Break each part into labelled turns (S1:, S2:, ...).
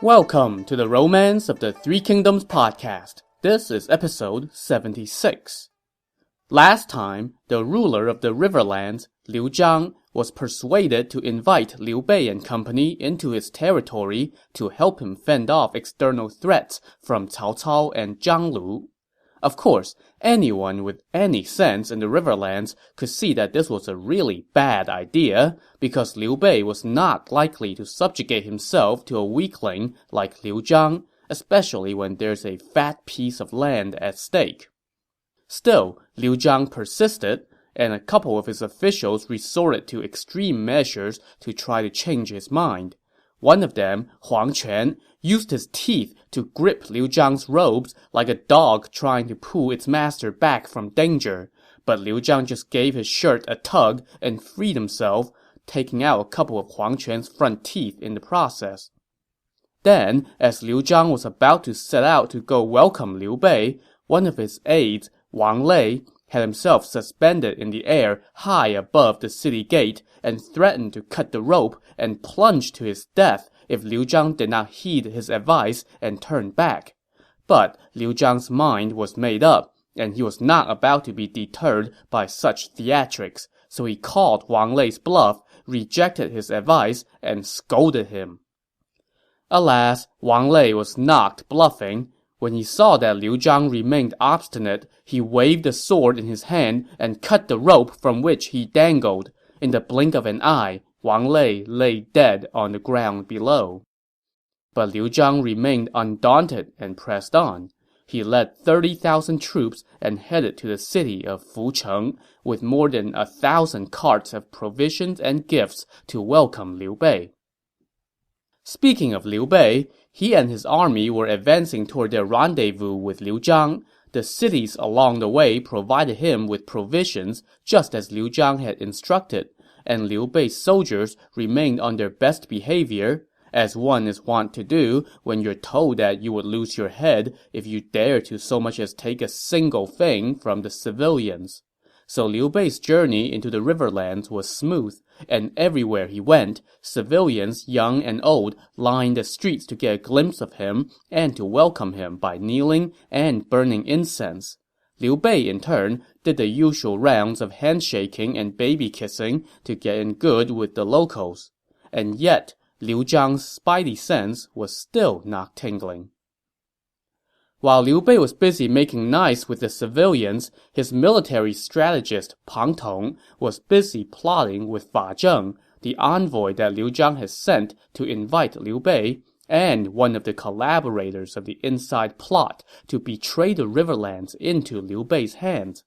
S1: Welcome to the Romance of the Three Kingdoms podcast. This is episode 76. Last time, the ruler of the Riverlands, Liu Zhang, was persuaded to invite Liu Bei and company into his territory to help him fend off external threats from Cao Cao and Zhang Lu. Of course, anyone with any sense in the Riverlands could see that this was a really bad idea, because Liu Bei was not likely to subjugate himself to a weakling like Liu Zhang, especially when there's a fat piece of land at stake. Still, Liu Zhang persisted, and a couple of his officials resorted to extreme measures to try to change his mind. One of them, Huang Quan, used his teeth to grip Liu Zhang's robes like a dog trying to pull its master back from danger, but Liu Zhang just gave his shirt a tug and freed himself, taking out a couple of Huang Quan's front teeth in the process. Then, as Liu Zhang was about to set out to go welcome Liu Bei, one of his aides, Wang Lei, had himself suspended in the air high above the city gate and threatened to cut the rope and plunge to his death if Liu Zhang did not heed his advice and turn back. But Liu Zhang's mind was made up, and he was not about to be deterred by such theatrics, so he called Wang Lei's bluff, rejected his advice, and scolded him. Alas, Wang Lei was not bluffing. When he saw that Liu Zhang remained obstinate, he waved the sword in his hand and cut the rope from which he dangled. In the blink of an eye, Wang Lei lay dead on the ground below. But Liu Zhang remained undaunted and pressed on. He led 30,000 troops and headed to the city of Fucheng with more than 1,000 carts of provisions and gifts to welcome Liu Bei. Speaking of Liu Bei, he and his army were advancing toward their rendezvous with Liu Zhang. The cities along the way provided him with provisions, just as Liu Zhang had instructed, and Liu Bei's soldiers remained on their best behavior, as one is wont to do when you're told that you would lose your head if you dare to so much as take a single thing from the civilians. So Liu Bei's journey into the Riverlands was smooth, and everywhere he went, civilians, young and old, lined the streets to get a glimpse of him and to welcome him by kneeling and burning incense. Liu Bei, in turn, did the usual rounds of handshaking and baby-kissing to get in good with the locals. And yet, Liu Zhang's spidey sense was still not tingling. While Liu Bei was busy making nice with the civilians, his military strategist Pang Tong was busy plotting with Fa Zheng, the envoy that Liu Zhang had sent to invite Liu Bei, and one of the collaborators of the inside plot to betray the Riverlands into Liu Bei's hands.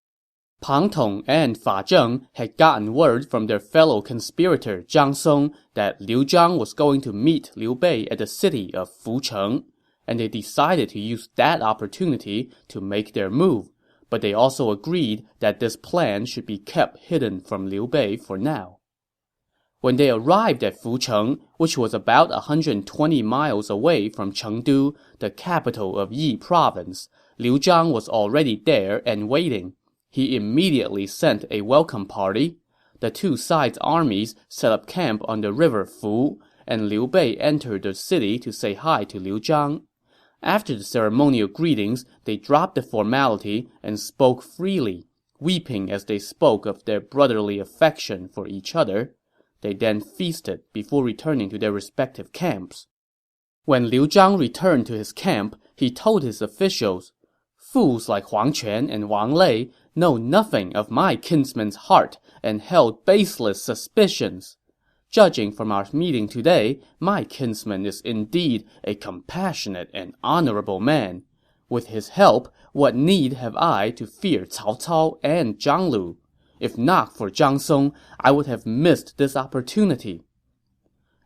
S1: Pang Tong and Fa Zheng had gotten word from their fellow conspirator Zhang Song that Liu Zhang was going to meet Liu Bei at the city of Fucheng, and they decided to use that opportunity to make their move, but they also agreed that this plan should be kept hidden from Liu Bei for now. When they arrived at Fucheng, which was about 120 miles away from Chengdu, the capital of Yi Province, Liu Zhang was already there and waiting. He immediately sent a welcome party. The two sides' armies set up camp on the river Fu, and Liu Bei entered the city to say hi to Liu Zhang. After the ceremonial greetings, they dropped the formality and spoke freely, weeping as they spoke of their brotherly affection for each other. They then feasted before returning to their respective camps. When Liu Zhang returned to his camp, he told his officials, "Fools like Huang Quan and Wang Lei know nothing of my kinsman's heart and held baseless suspicions. Judging from our meeting today, my kinsman is indeed a compassionate and honorable man. With his help, what need have I to fear Cao Cao and Zhang Lu? If not for Zhang Song, I would have missed this opportunity."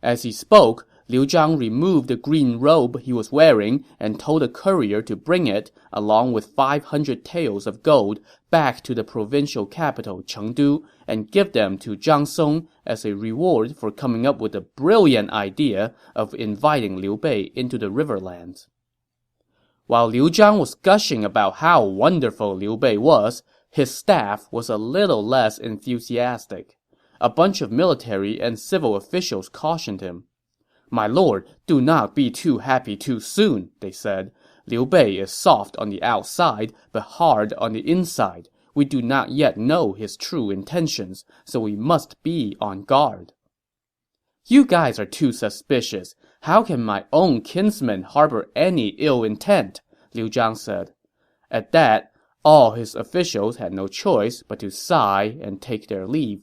S1: As he spoke, Liu Zhang removed the green robe he was wearing and told a courier to bring it, along with 500 taels of gold, back to the provincial capital Chengdu and give them to Zhang Song as a reward for coming up with the brilliant idea of inviting Liu Bei into the Riverlands. While Liu Zhang was gushing about how wonderful Liu Bei was, his staff was a little less enthusiastic. A bunch of military and civil officials cautioned him. "My lord, do not be too happy too soon," they said. "Liu Bei is soft on the outside, but hard on the inside. We do not yet know his true intentions, so we must be on guard." "You guys are too suspicious. How can my own kinsman harbor any ill intent?" Liu Zhang said. At that, all his officials had no choice but to sigh and take their leave.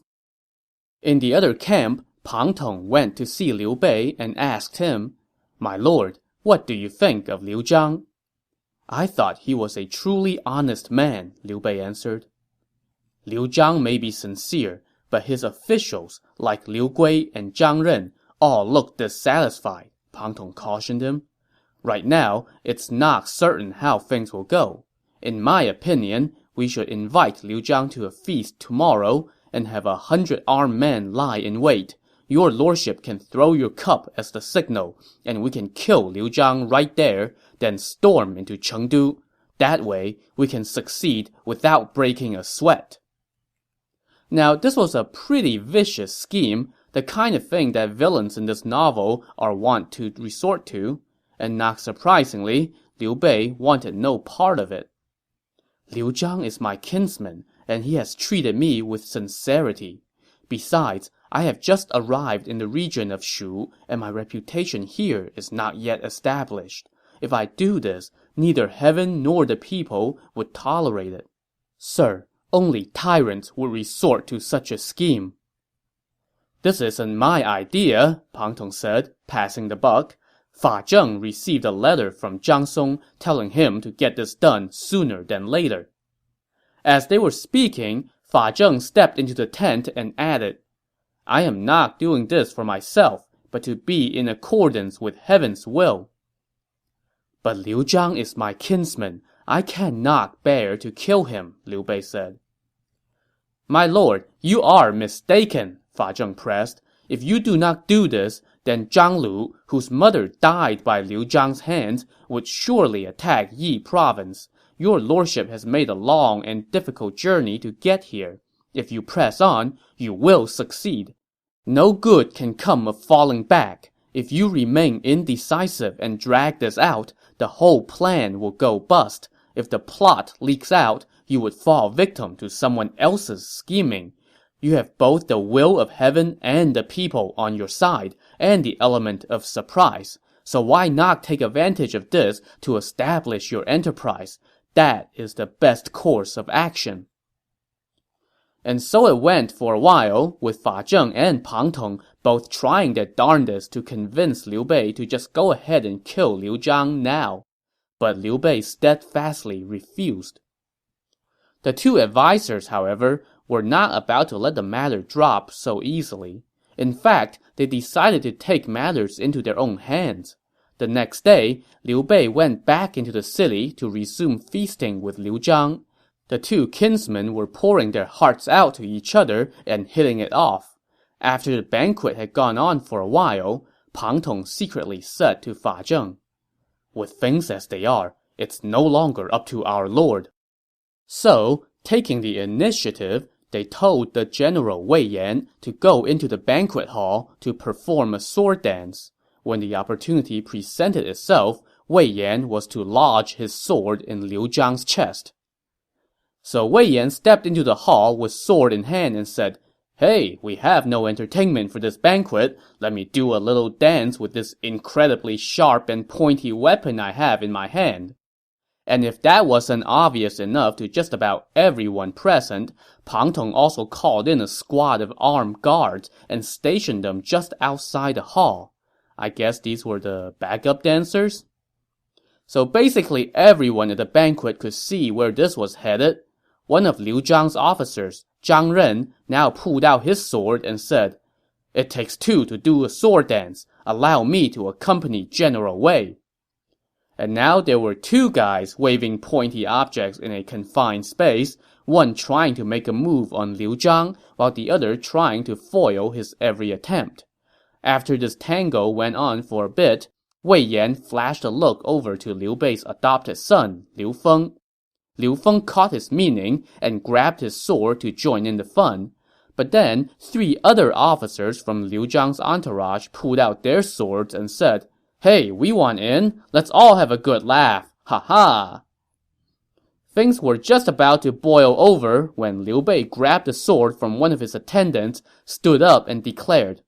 S1: In the other camp, Pang Tong went to see Liu Bei and asked him, "My lord, what do you think of Liu Zhang?" "I thought he was a truly honest man," Liu Bei answered. "Liu Zhang may be sincere, but his officials, like Liu Gui and Zhang Ren, all look dissatisfied," Pang Tong cautioned him. "Right now, it's not certain how things will go. In my opinion, we should invite Liu Zhang to a feast tomorrow and have 100 armed men lie in wait. Your lordship can throw your cup as the signal, and we can kill Liu Zhang right there, then storm into Chengdu. That way, we can succeed without breaking a sweat." Now, this was a pretty vicious scheme, the kind of thing that villains in this novel are wont to resort to, and not surprisingly, Liu Bei wanted no part of it. "Liu Zhang is my kinsman, and he has treated me with sincerity. Besides, I have just arrived in the region of Shu, and my reputation here is not yet established. If I do this, neither heaven nor the people would tolerate it. Sir, only tyrants would resort to such a scheme." "This isn't my idea," Pang Tong said, passing the buck. "Fa Zheng received a letter from Zhang Song telling him to get this done sooner than later." As they were speaking, Fa Zheng stepped into the tent and added, "I am not doing this for myself, but to be in accordance with heaven's will." "But Liu Zhang is my kinsman. I cannot bear to kill him," Liu Bei said. "My lord, you are mistaken," Fa Zheng pressed. "If you do not do this, then Zhang Lu, whose mother died by Liu Zhang's hands, would surely attack Yi province. Your lordship has made a long and difficult journey to get here. If you press on, you will succeed. No good can come of falling back. If you remain indecisive and drag this out, the whole plan will go bust. If the plot leaks out, you would fall victim to someone else's scheming. You have both the will of heaven and the people on your side, and the element of surprise. So why not take advantage of this to establish your enterprise? That is the best course of action." And so it went for a while, with Fa Zheng and Pang Tong both trying their darndest to convince Liu Bei to just go ahead and kill Liu Zhang now. But Liu Bei steadfastly refused. The two advisers, however, were not about to let the matter drop so easily. In fact, they decided to take matters into their own hands. The next day, Liu Bei went back into the city to resume feasting with Liu Zhang. The two kinsmen were pouring their hearts out to each other and hitting it off. After the banquet had gone on for a while, Pang Tong secretly said to Fa Zheng, "With things as they are, it's no longer up to our lord." So, taking the initiative, they told the general Wei Yan to go into the banquet hall to perform a sword dance. When the opportunity presented itself, Wei Yan was to lodge his sword in Liu Zhang's chest. So Wei Yan stepped into the hall with sword in hand and said, "Hey, we have no entertainment for this banquet. Let me do a little dance with this incredibly sharp and pointy weapon I have in my hand." And if that wasn't obvious enough to just about everyone present, Pang Tong also called in a squad of armed guards and stationed them just outside the hall. I guess these were the backup dancers? So basically everyone at the banquet could see where this was headed. One of Liu Zhang's officers, Zhang Ren, now pulled out his sword and said, "It takes two to do a sword dance. Allow me to accompany General Wei." And now there were two guys waving pointy objects in a confined space, one trying to make a move on Liu Zhang, while the other trying to foil his every attempt. After this tango went on for a bit, Wei Yan flashed a look over to Liu Bei's adopted son, Liu Feng. Liu Feng caught his meaning and grabbed his sword to join in the fun. But then 3 other officers from Liu Zhang's entourage pulled out their swords and said, "Hey, we want in. Let's all have a good laugh. Ha ha." Things were just about to boil over when Liu Bei grabbed a sword from one of his attendants, stood up, and declared,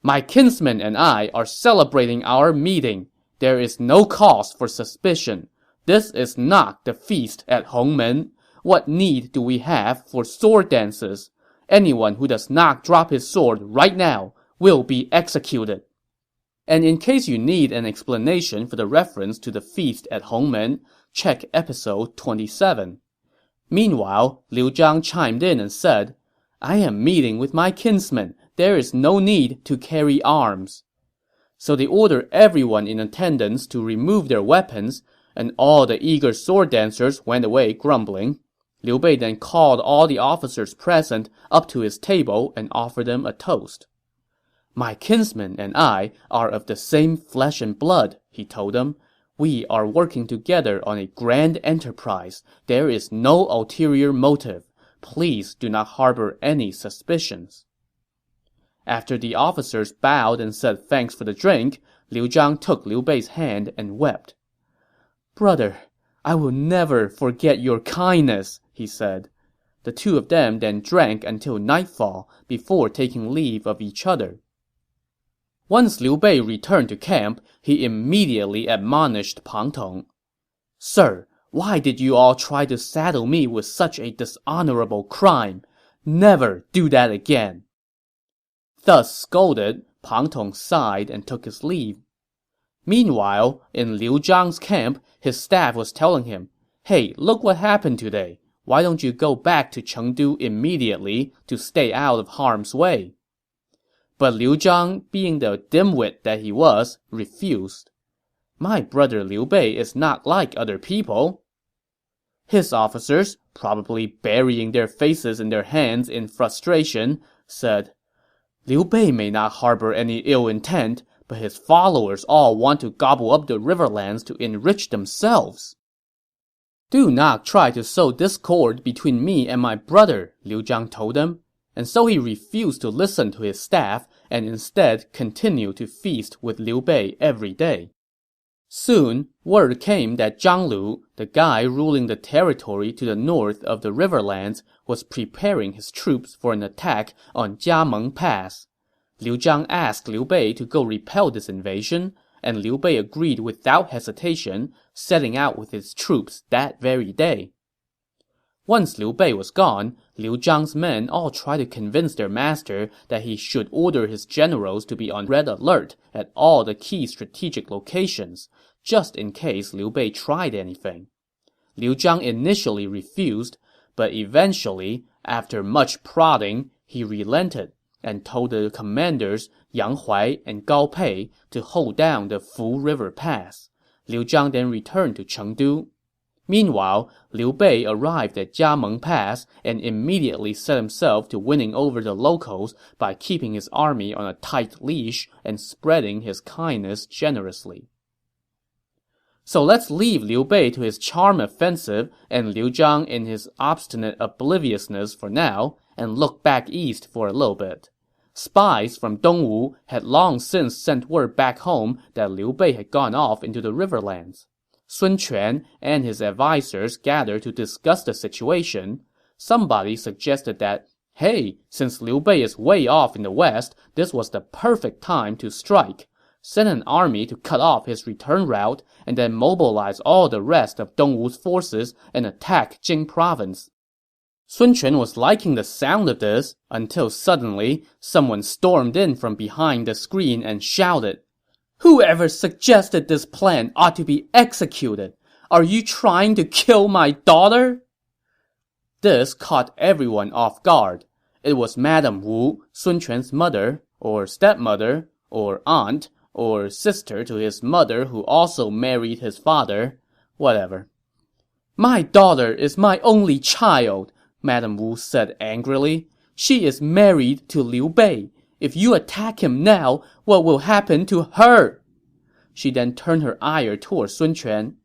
S1: "My kinsman and I are celebrating our meeting. There is no cause for suspicion. This is not the feast at Hongmen. What need do we have for sword dances? Anyone who does not drop his sword right now will be executed." And in case you need an explanation for the reference to the feast at Hongmen, check episode 27. Meanwhile, Liu Zhang chimed in and said, "I am meeting with my kinsman. There is no need to carry arms." So they ordered everyone in attendance to remove their weapons, and all the eager sword dancers went away grumbling. Liu Bei then called all the officers present up to his table and offered them a toast. "My kinsman and I are of the same flesh and blood," he told them. "We are working together on a grand enterprise. There is no ulterior motive. Please do not harbor any suspicions." After the officers bowed and said thanks for the drink, Liu Zhang took Liu Bei's hand and wept. "Brother, I will never forget your kindness," he said. The two of them then drank until nightfall before taking leave of each other. Once Liu Bei returned to camp, he immediately admonished Pang Tong. "Sir, why did you all try to saddle me with such a dishonorable crime? Never do that again." Thus scolded, Pang Tong sighed and took his leave. Meanwhile, in Liu Zhang's camp, his staff was telling him, "Hey, look what happened today. Why don't you go back to Chengdu immediately to stay out of harm's way?" But Liu Zhang, being the dimwit that he was, refused. "My brother Liu Bei is not like other people." His officers, probably burying their faces in their hands in frustration, said, "Liu Bei may not harbor any ill intent, but his followers all want to gobble up the riverlands to enrich themselves." "Do not try to sow discord between me and my brother," Liu Zhang told them. And so he refused to listen to his staff and instead continued to feast with Liu Bei every day. Soon, word came that Zhang Lu, the guy ruling the territory to the north of the riverlands, was preparing his troops for an attack on Jiameng Pass. Liu Zhang asked Liu Bei to go repel this invasion, and Liu Bei agreed without hesitation, setting out with his troops that very day. Once Liu Bei was gone, Liu Zhang's men all tried to convince their master that he should order his generals to be on red alert at all the key strategic locations, just in case Liu Bei tried anything. Liu Zhang initially refused, but eventually, after much prodding, he relented and told the commanders Yang Huai and Gao Pei to hold down the Fu River Pass. Liu Zhang then returned to Chengdu. Meanwhile, Liu Bei arrived at Jiameng Pass and immediately set himself to winning over the locals by keeping his army on a tight leash and spreading his kindness generously. So let's leave Liu Bei to his charm offensive and Liu Zhang in his obstinate obliviousness for now, and look back east for a little bit. Spies from Dongwu had long since sent word back home that Liu Bei had gone off into the riverlands. Sun Quan and his advisors gathered to discuss the situation. Somebody suggested that, hey, since Liu Bei is way off in the west, this was the perfect time to strike. Send an army to cut off his return route, and then mobilize all the rest of Dongwu's forces and attack Jing province. Sun Quan was liking the sound of this, until suddenly, someone stormed in from behind the screen and shouted, "Whoever suggested this plan ought to be executed! Are you trying to kill my daughter?" This caught everyone off guard. It was Madame Wu, Sun Quan's mother, or stepmother, or aunt, or sister to his mother who also married his father. Whatever. "My daughter is my only child," Madame Wu said angrily. "She is married to Liu Bei. If you attack him now, what will happen to her?" She then turned her ire toward Sun Quan.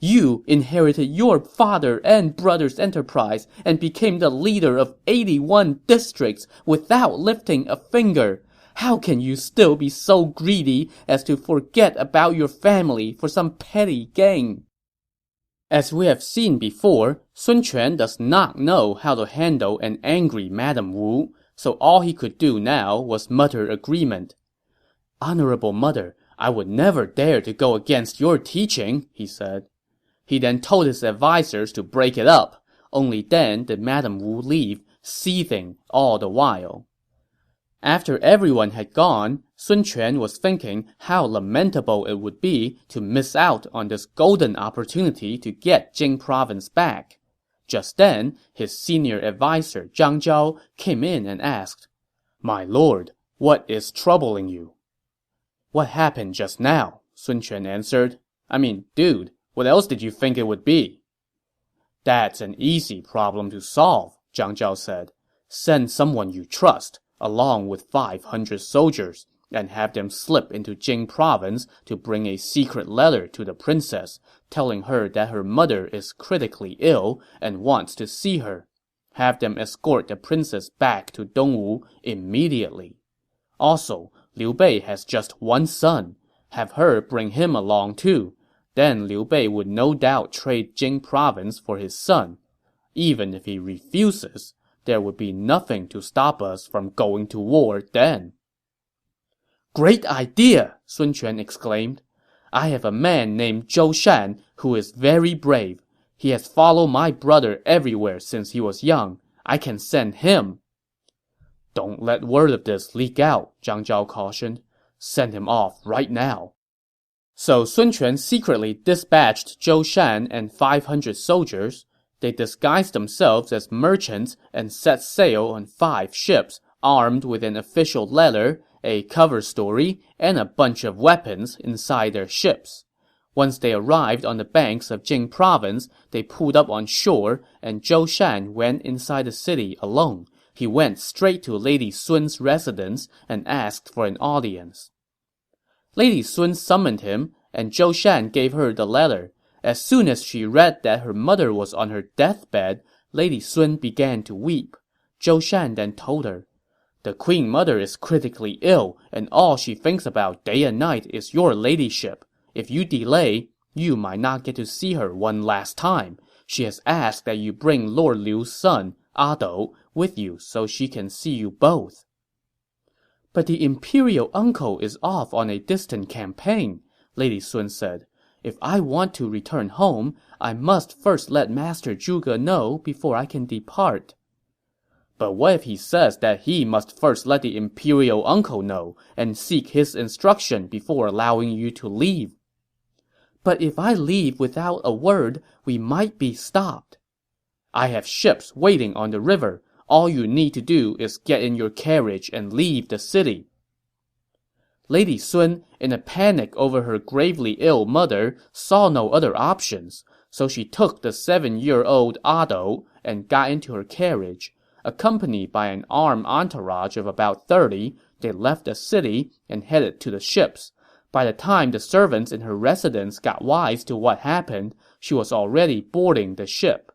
S1: You inherited your father and brother's enterprise and became the leader of 81 districts without lifting a finger. How can you still be so greedy as to forget about your family for some petty gain? As we have seen before, Sun Quan does not know how to handle an angry Madame Wu, so all he could do now was mutter agreement. Honorable mother, I would never dare to go against your teaching, he said. He then told his advisers to break it up. Only then did Madame Wu leave, seething all the while. After everyone had gone, Sun Quan was thinking how lamentable it would be to miss out on this golden opportunity to get Jing province back. Just then, his senior adviser Zhang Zhao came in and asked, My lord, what is troubling you? What happened just now? Sun Quan answered. Dude, what else did you think it would be? That's an easy problem to solve, Zhang Zhao said. Send someone you trust, along with 500 soldiers, and have them slip into Jing province to bring a secret letter to the princess, telling her that her mother is critically ill and wants to see her. Have them escort the princess back to Dongwu immediately. Also, Liu Bei has just one son. Have her bring him along too. Then Liu Bei would no doubt trade Jing province for his son. Even if he refuses, there would be nothing to stop us from going to war then. Great idea, Sun Quan exclaimed. I have a man named Zhou Shan who is very brave. He has followed my brother everywhere since he was young. I can send him. Don't let word of this leak out, Zhang Zhao cautioned. Send him off right now. So Sun Quan secretly dispatched Zhou Shan and 500 soldiers. They disguised themselves as merchants and set sail on 5 ships armed with an official letter, a cover story, and a bunch of weapons inside their ships. Once they arrived on the banks of Jing province, they pulled up on shore, and Zhou Shan went inside the city alone. He went straight to Lady Sun's residence and asked for an audience. Lady Sun summoned him, and Zhou Shan gave her the letter. As soon as she read that her mother was on her deathbed, Lady Sun began to weep. Zhou Shan then told her, The queen mother is critically ill, and all she thinks about day and night is your ladyship. If you delay, you might not get to see her one last time. She has asked that you bring Lord Liu's son, A Dou, with you so she can see you both. But the imperial uncle is off on a distant campaign, Lady Sun said. If I want to return home, I must first let Master Zhuge know before I can depart. But what if he says that he must first let the imperial uncle know and seek his instruction before allowing you to leave? But if I leave without a word, we might be stopped. I have ships waiting on the river. All you need to do is get in your carriage and leave the city. Lady Sun, in a panic over her gravely ill mother, saw no other options, so she took the 7-year-old A Dou and got into her carriage. Accompanied by an armed entourage of about 30, they left the city and headed to the ships. By the time the servants in her residence got wise to what happened, she was already boarding the ship.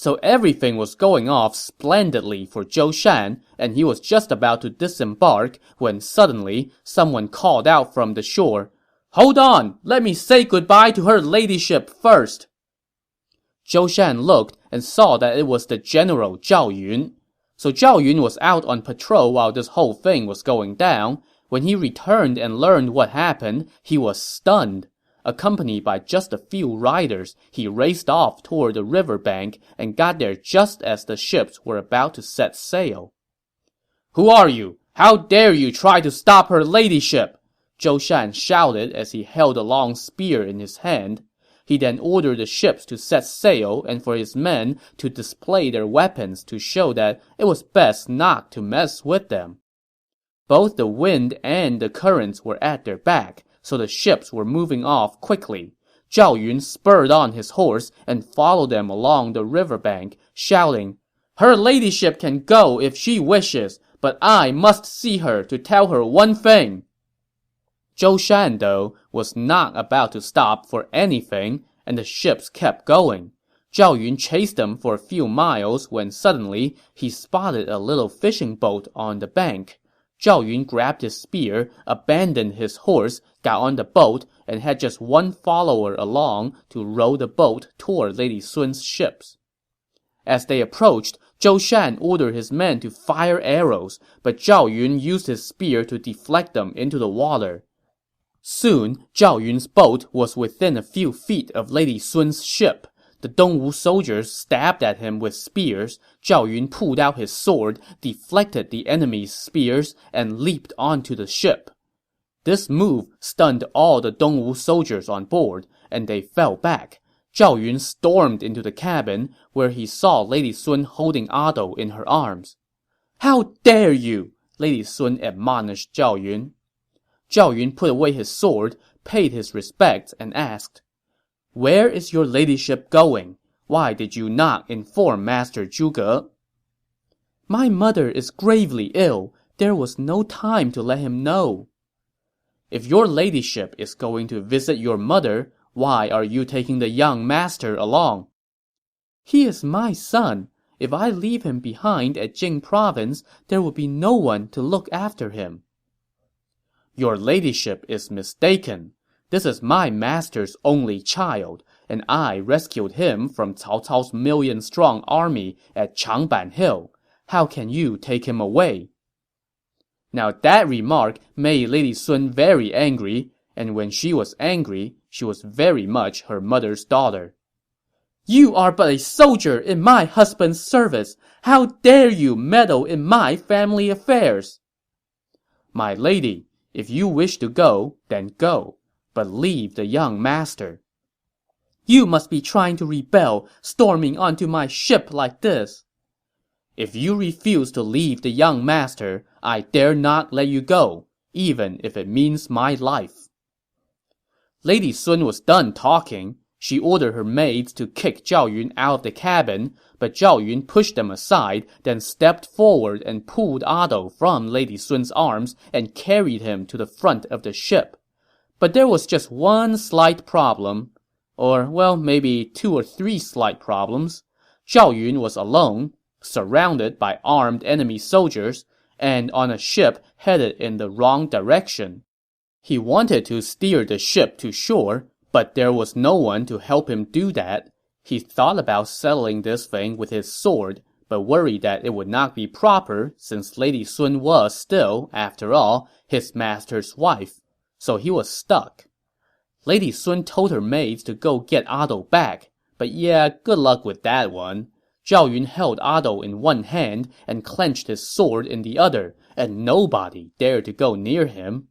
S1: So everything was going off splendidly for Zhou Shan, and he was just about to disembark when suddenly someone called out from the shore, Hold on! Let me say goodbye to her ladyship first! Zhou Shan looked and saw that it was the general Zhao Yun. So Zhao Yun was out on patrol while this whole thing was going down. When he returned and learned what happened, he was stunned. Accompanied by just a few riders, he raced off toward the river bank and got there just as the ships were about to set sail. Who are you? How dare you try to stop her ladyship? Zhou Shan shouted as he held a long spear in his hand. He then ordered the ships to set sail and for his men to display their weapons to show that it was best not to mess with them. Both the wind and the currents were at their back, so the ships were moving off quickly. Zhao Yun spurred on his horse and followed them along the riverbank, shouting, Her ladyship can go if she wishes, but I must see her to tell her one thing. Zhou Shan, though, was not about to stop for anything, and the ships kept going. Zhao Yun chased them for a few miles when suddenly he spotted a little fishing boat on the bank. Zhao Yun grabbed his spear, abandoned his horse, got on the boat, and had just one follower along to row the boat toward Lady Sun's ships. As they approached, Zhou Shan ordered his men to fire arrows, but Zhao Yun used his spear to deflect them into the water. Soon, Zhao Yun's boat was within a few feet of Lady Sun's ship. The Dongwu soldiers stabbed at him with spears. Zhao Yun pulled out his sword, deflected the enemy's spears, and leaped onto the ship. This move stunned all the Dongwu soldiers on board, and they fell back. Zhao Yun stormed into the cabin, where he saw Lady Sun holding Ado in her arms. "How dare you!" Lady Sun admonished Zhao Yun. Zhao Yun put away his sword, paid his respects, and asked, "Where is your ladyship going? Why did you not inform Master Zhuge?" "My mother is gravely ill. There was no time to let him know." "If your ladyship is going to visit your mother, why are you taking the young master along?" "He is my son. If I leave him behind at Jing province, there will be no one to look after him." "Your ladyship is mistaken. This is my master's only child, and I rescued him from Cao Cao's million-strong army at Changban Hill. How can you take him away?" Now that remark made Lady Sun very angry, and when she was angry, she was very much her mother's daughter. "You are but a soldier in my husband's service. How dare you meddle in my family affairs?" "My lady, if you wish to go, then go, but leave the young master." "You must be trying to rebel, storming onto my ship like this." "If you refuse to leave the young master, I dare not let you go, even if it means my life." Lady Sun was done talking. She ordered her maids to kick Zhao Yun out of the cabin, but Zhao Yun pushed them aside, then stepped forward and pulled Ado from Lady Sun's arms and carried him to the front of the ship. But there was just one slight problem. Or, well, maybe 2 or 3 slight problems. Zhao Yun was alone, surrounded by armed enemy soldiers, and on a ship headed in the wrong direction. He wanted to steer the ship to shore, but there was no one to help him do that. He thought about settling this thing with his sword, but worried that it would not be proper since Lady Sun was still, after all, his master's wife. So he was stuck. Lady Sun told her maids to go get Ado back, but yeah, good luck with that one. Zhao Yun held Ado in one hand and clenched his sword in the other, and nobody dared to go near him.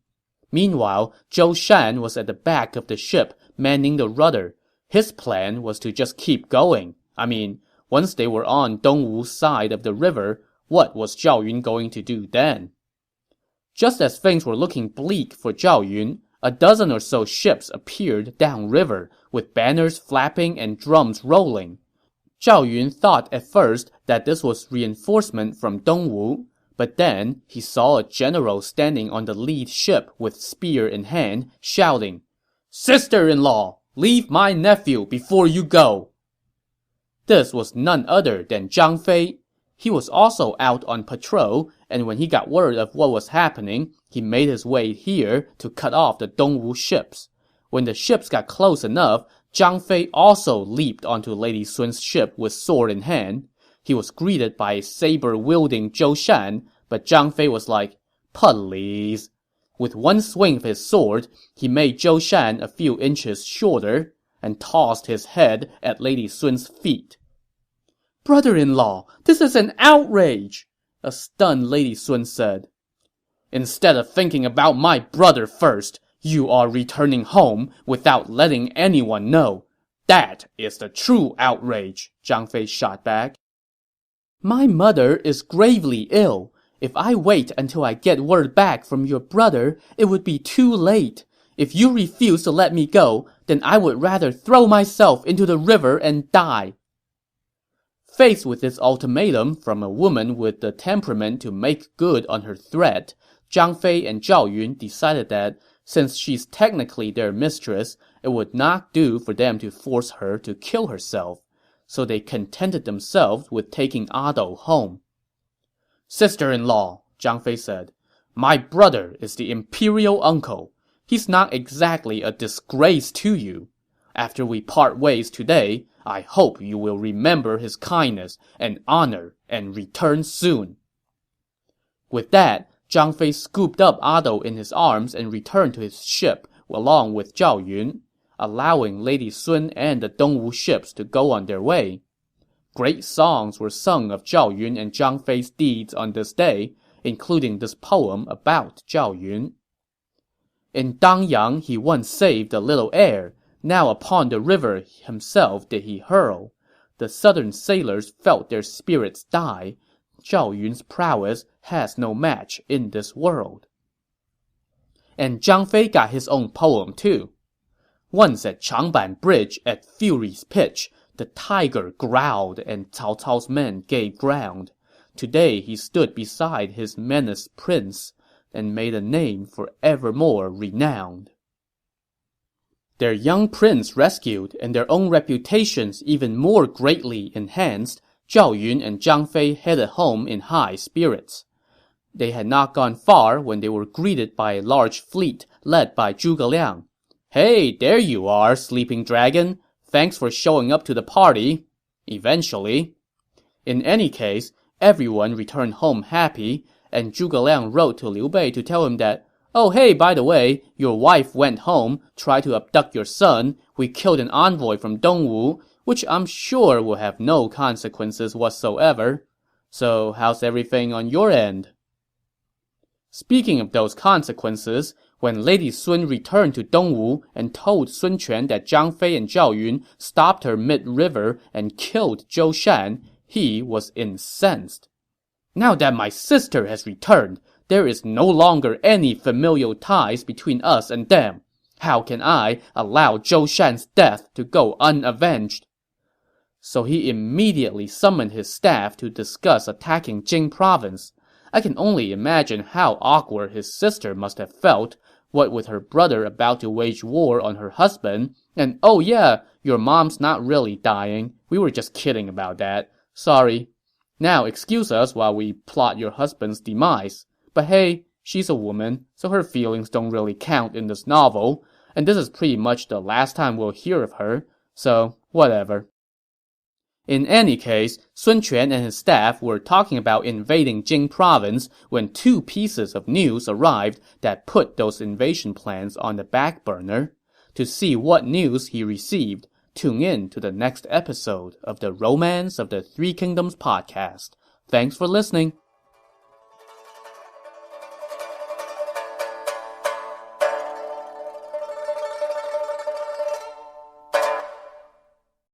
S1: Meanwhile, Zhou Shan was at the back of the ship, manning the rudder. His plan was to just keep going. I mean, once they were on Dongwu's side of the river, what was Zhao Yun going to do then? Just as things were looking bleak for Zhao Yun, a dozen or so ships appeared downriver, with banners flapping and drums rolling. Zhao Yun thought at first that this was reinforcement from Dongwu, but then he saw a general standing on the lead ship with spear in hand, shouting, "Sister-in-law, leave my nephew before you go." This was none other than Zhang Fei. He was also out on patrol, and when he got word of what was happening, he made his way here to cut off the Dongwu ships. When the ships got close enough, Zhang Fei also leaped onto Lady Sun's ship with sword in hand. He was greeted by a saber-wielding Zhou Shan, but Zhang Fei was like, "Please." With one swing of his sword, he made Zhou Shan a few inches shorter and tossed his head at Lady Sun's feet. "Brother-in-law, this is an outrage!" a stunned Lady Sun said. "Instead of thinking about my brother first, you are returning home without letting anyone know. That is the true outrage," Zhang Fei shot back. "My mother is gravely ill. If I wait until I get word back from your brother, it would be too late. If you refuse to let me go, then I would rather throw myself into the river and die." Faced with this ultimatum from a woman with the temperament to make good on her threat, Zhang Fei and Zhao Yun decided that Since she's technically their mistress, it would not do for them to force her to kill herself, so they contented themselves with taking Ado home. "Sister-in-law," Zhang Fei said, "my brother is the imperial uncle. He's not exactly a disgrace to you. After we part ways today, I hope you will remember his kindness and honor and return soon." With that, Zhang Fei scooped up Ado in his arms and returned to his ship along with Zhao Yun, allowing Lady Sun and the Dongwu ships to go on their way. Great songs were sung of Zhao Yun and Zhang Fei's deeds on this day, including this poem about Zhao Yun. In Dangyang he once saved a little heir, now upon the river himself did he hurl. The southern sailors felt their spirits die. Zhao Yun's prowess has no match in this world. And Zhang Fei got his own poem too. Once at Changban Bridge at fury's pitch, the tiger growled and Cao Cao's men gave ground. Today he stood beside his menaced prince and made a name forevermore renowned. Their young prince rescued and their own reputations even more greatly enhanced, Zhao Yun and Zhang Fei headed home in high spirits. They had not gone far when they were greeted by a large fleet led by Zhuge Liang. "Hey, there you are, sleeping dragon. Thanks for showing up to the party. Eventually." In any case, everyone returned home happy, and Zhuge Liang wrote to Liu Bei to tell him that, "Oh hey, by the way, your wife went home, tried to abduct your son, we killed an envoy from Dongwu, which I'm sure will have no consequences whatsoever. So how's everything on your end?" Speaking of those consequences, when Lady Sun returned to Dongwu and told Sun Quan that Zhang Fei and Zhao Yun stopped her mid-river and killed Zhou Shan, he was incensed. "Now that my sister has returned, there is no longer any familial ties between us and them. How can I allow Zhou Shan's death to go unavenged?" So he immediately summoned his staff to discuss attacking Jing province. I can only imagine how awkward his sister must have felt, what with her brother about to wage war on her husband, and oh yeah, your mom's not really dying, we were just kidding about that, sorry. Now excuse us while we plot your husband's demise. But hey, she's a woman, so her feelings don't really count in this novel, and this is pretty much the last time we'll hear of her, so whatever. In any case, Sun Quan and his staff were talking about invading Jing province when two pieces of news arrived that put those invasion plans on the back burner. To see what news he received, tune in to the next episode of the Romance of the Three Kingdoms podcast. Thanks for listening.